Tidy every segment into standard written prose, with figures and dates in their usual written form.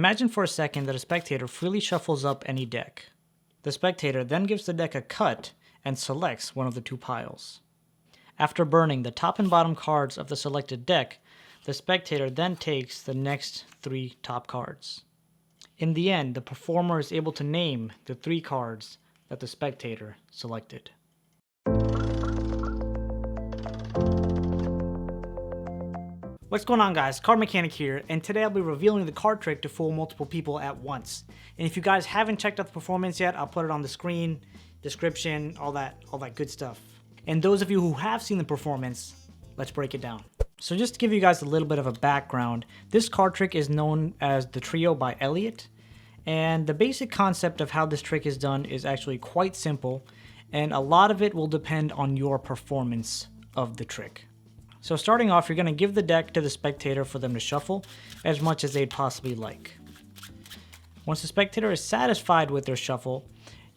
Imagine for a second that a spectator freely shuffles up any deck. The spectator then gives the deck a cut and selects one of the two piles. After burning the top and bottom cards of the selected deck, the spectator then takes the next 3 top cards. In the end, the performer is able to name the 3 cards that the spectator selected. What's going on, guys? CardMechanic here, and today I'll be revealing the card trick to fool multiple people at once. And if you guys haven't checked out the performance yet, I'll put it on the screen, description, all that good stuff. And those of you who have seen the performance, let's break it down. So just to give you guys a little bit of a background, this card trick is known as the Trio by Elliot. And the basic concept of how this trick is done is actually quite simple, and a lot of it will depend on your performance of the trick. So starting off, you're going to give the deck to the spectator for them to shuffle as much as they'd possibly like. Once the spectator is satisfied with their shuffle,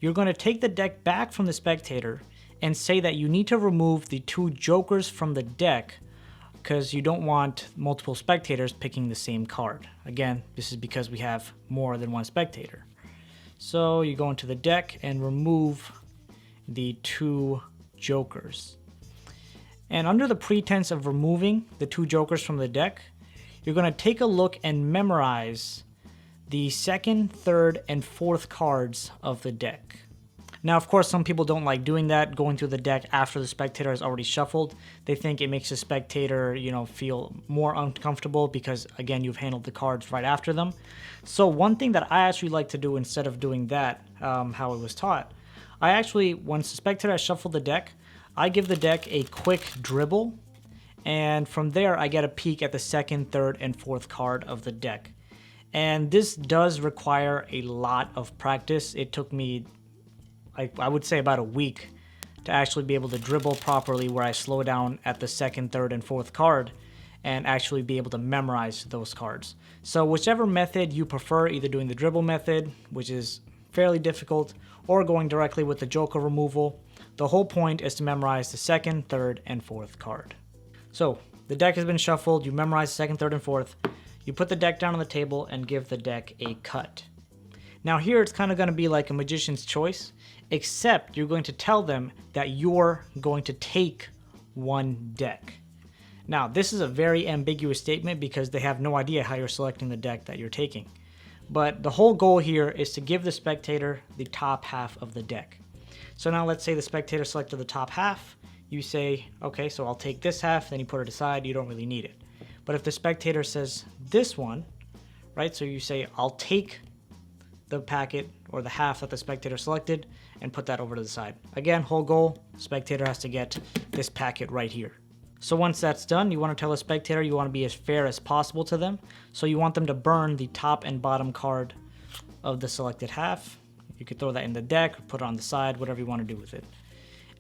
you're going to take the deck back from the spectator and say that you need to remove the 2 jokers from the deck because you don't want multiple spectators picking the same card. Again, this is because we have more than one spectator. So you go into the deck and remove the 2 jokers. And under the pretense of removing the 2 jokers from the deck, you're going to take a look and memorize the 2nd, 3rd, and 4th cards of the deck. Now, of course, some people don't like doing that, going through the deck after the spectator has already shuffled. They think it makes the spectator, feel more uncomfortable because, again, you've handled the cards right after them. So one thing that I actually like to do instead of doing that, how it was taught, once the spectator has shuffled the deck, I give the deck a quick dribble, and from there I get a peek at the 2nd, 3rd, and 4th card of the deck. And this does require a lot of practice. It took me, I would say, about a week to actually be able to dribble properly, where I slow down at the 2nd, 3rd, and 4th card and actually be able to memorize those cards. So whichever method you prefer, either doing the dribble method, which is fairly difficult, or going directly with the joker removal, the whole point is to memorize the 2nd, 3rd, and 4th card. So the deck has been shuffled, you memorize the 2nd, 3rd, and 4th, you put the deck down on the table and give the deck a cut. Now here it's kind of going to be like a magician's choice, except you're going to tell them that you're going to take one deck. Now this is a very ambiguous statement because they have no idea how you're selecting the deck that you're taking. But the whole goal here is to give the spectator the top half of the deck. So now let's say the spectator selected the top half. You say, okay, so I'll take this half, then you put it aside, you don't really need it. But if the spectator says this one, right, so you say, I'll take the packet or the half that the spectator selected and put that over to the side. Again, whole goal, spectator has to get this packet right here. So once that's done, you want to tell the spectator you want to be as fair as possible to them. So you want them to burn the top and bottom card of the selected half. You could throw that in the deck, or put it on the side, whatever you want to do with it.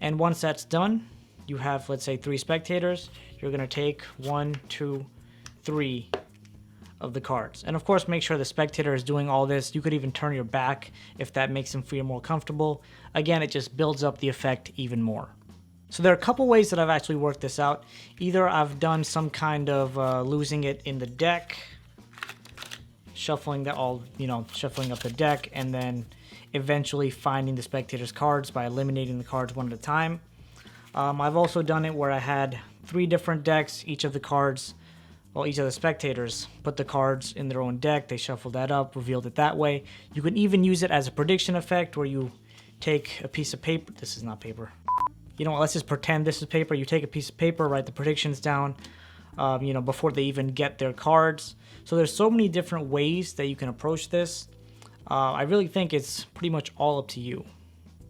And once that's done, you have, let's say, 3 spectators. You're going to take 1, 2, 3 of the cards. And of course, make sure the spectator is doing all this. You could even turn your back if that makes them feel more comfortable. Again, it just builds up the effect even more. So there are a couple ways that I've actually worked this out. Either I've done some kind of losing it in the deck, shuffling shuffling up the deck, and then eventually finding the spectator's cards by eliminating the cards one at a time. I've also done it where I had 3 different decks. Each of the spectators put the cards in their own deck. They shuffled that up, revealed it that way. You can even use it as a prediction effect where you take a piece of paper. This is not paper. You know what, let's just pretend this is paper. You take a piece of paper, write the predictions down, before they even get their cards. So there's so many different ways that you can approach this. I really think it's pretty much all up to you.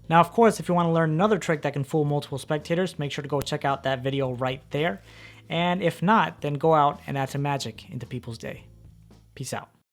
Now, of course, if you want to learn another trick that can fool multiple spectators, make sure to go check out that video right there. And if not, then go out and add some magic into people's day. Peace out.